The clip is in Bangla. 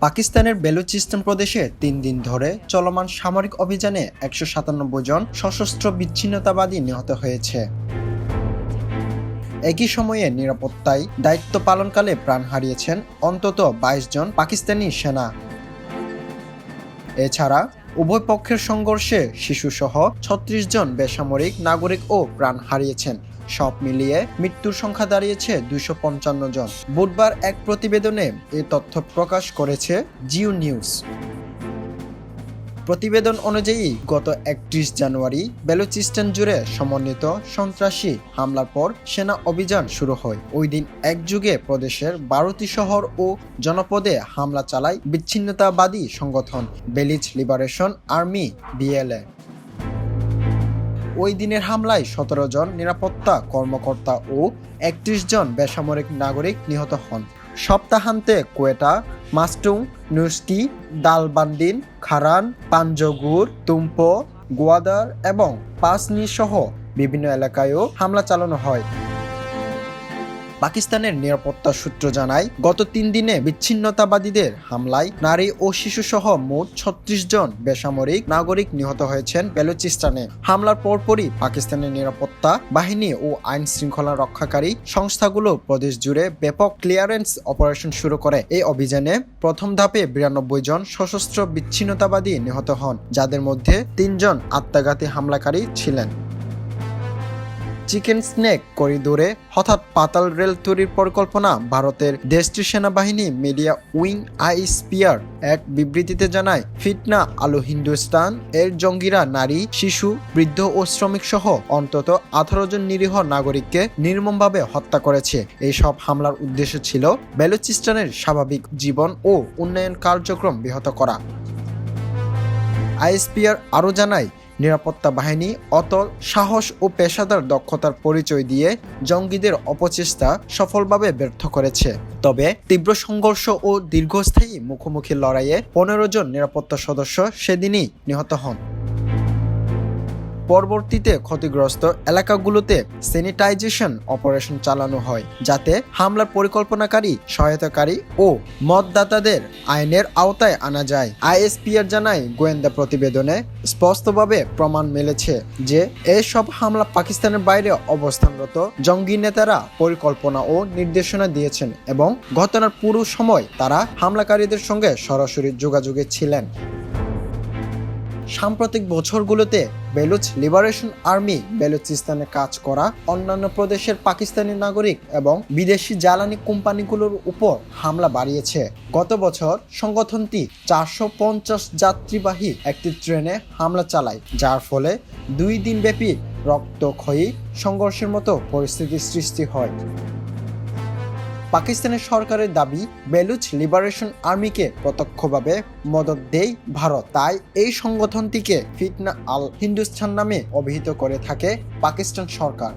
পাকিস্তানের বেলুচিস্তান প্রদেশে ৩ দিন ধরে চলমান সামরিক অভিযানে ১৯৭ জন সশস্ত্র বিচ্ছিন্নতাবাদী নিহত হয়েছে। একই সময়ে নিরাপত্তায় দায়িত্ব পালনকালে প্রাণ হারিয়েছেন অন্তত ২২ জন পাকিস্তানি সেনা। এছাড়া উভয় পক্ষের সংঘর্ষে শিশুসহ ৩৬ জন বেসামরিক নাগরিকও প্রাণ হারিয়েছেন। সব মিলিয়ে মৃত্যুর সংখ্যা দাঁড়িয়েছে ২৫৫ জন। বুধবার এক প্রতিবেদনে এই তথ্য প্রকাশ করেছে জিও নিউজ। প্রতিবেদন অনুযায়ী গত ৩১ জানুয়ারি বেলুচিস্তান জুড়ে সমন্বিত সন্ত্রাসী হামলার পর সেনা অভিযান শুরু হয়। ওই দিন একযোগে প্রদেশের ১২টি শহর ও জনপদে হামলা চালায় বিচ্ছিন্নতাবাদী সংগঠন বেলুচ লিবারেশন আর্মি BLA। ওই দিনের হামলায় ১৭ জন নিরাপত্তা কর্মকর্তা ও ৩১ জন বেসামরিক নাগরিক নিহত হন। সপ্তাহান্তে কোয়েটা, মাস্টুং, নুসকি, দালবান্দিন, খারান, পাঞ্জগুর, তুম্পো, গোয়াদার এবং পাসনি সহ বিভিন্ন এলাকায়ও হামলা চালানো হয়। পাকিস্তানের নিরাপত্তা সূত্র জানায়, গত ৩ দিনে বিচ্ছিন্নতাবাদীদের হামলায় নারী ও শিশুসহ মোট ৩৬ জন বেসামরিক নাগরিক নিহত হয়েছেন বেলুচিস্তানে। হামলার পরপরই পাকিস্তানের নিরাপত্তা বাহিনী ও আইন শৃঙ্খলা রক্ষাকারী সংস্থাগুলো প্রদেশ জুড়ে ব্যাপক ক্লিয়ারেন্স অপারেশন শুরু করে। এই অভিযানে প্রথম ধাপে ৯২ জন সশস্ত্র বিচ্ছিন্নতাবাদী নিহত হন, যাদের মধ্যে ৩ জন আত্মঘাতী হামলাকারী ছিলেন। চিকেন স্নেক করিডোরে হঠাৎ পাতাল রেল তৈরির পরিকল্পনা ভারতের দেশটির সেনাবাহিনী মিডিয়া উইং ISPR এক বিবৃতিতে জানায়, ফিতনা আলো হিন্দুস্তান এর জঙ্গিরা নারী, শিশু, বৃদ্ধ ও শ্রমিক সহ অন্তত ১৮ জন নিরীহ নাগরিককে নির্মমভাবে হত্যা করেছে। এই সব হামলার উদ্দেশ্য ছিল বেলুচিস্তানের স্বাভাবিক জীবন ও উন্নয়ন কার্যক্রম ব্যাহত করা। ISPR আরও জানায়, নিরাপত্তা বাহিনী অতল সাহস ও পেশাদার দক্ষতার পরিচয় দিয়ে জঙ্গিদের অপচেষ্টা সফলভাবে ব্যর্থ করেছে। তবে তীব্র সংঘর্ষ ও দীর্ঘস্থায়ী মুখোমুখি লড়াইয়ে ১৫ জন নিরাপত্তা সদস্য সেদিনই নিহত হন। পরবর্তীতে ক্ষতিগ্রস্ত এলাকাগুলোতে স্যানিটাইজেশন অপারেশন চালানো হয়, যাতে হামলার পরিকল্পনাকারী, সহায়তাকারী ও মদদাতাদের আইনের আওতায় আনা যায়। ISPR জানায়, গোয়েন্দা প্রতিবেদনে স্পষ্টভাবে প্রমাণ মিলেছে যে এসব হামলা পাকিস্তানের বাইরে অবস্থানরত জঙ্গি নেতারা পরিকল্পনা ও নির্দেশনা দিয়েছেন এবং ঘটনার পুরো সময় তারা হামলাকারীদের সঙ্গে সরাসরি যোগাযোগে ছিলেন। সাম্প্রতিক বছরগুলোতে বেলুচ লিবারেশন আর্মি বেলুচিস্তানে কাজ করা অন্যান্য প্রদেশের পাকিস্তানি নাগরিক এবং বিদেশি জ্বালানি কোম্পানিগুলোর উপর হামলা বাড়িয়েছে। গত বছর সংগঠনটি ৪৫০ যাত্রীবাহী একটি ট্রেনে হামলা চালায়, যার ফলে ২ দিনব্যাপী রক্তক্ষয়ী সংঘর্ষের মতো পরিস্থিতির সৃষ্টি হয়। পাকিস্তানের সরকারের দাবি, বেলুচ লিবারেশন আর্মিকে প্রত্যক্ষভাবে মদত দেয় ভারত, তাই এই সংগঠনটিকে ফিতনা আল হিন্দুস্তান নামে অভিহিত করে থাকে পাকিস্তান সরকার।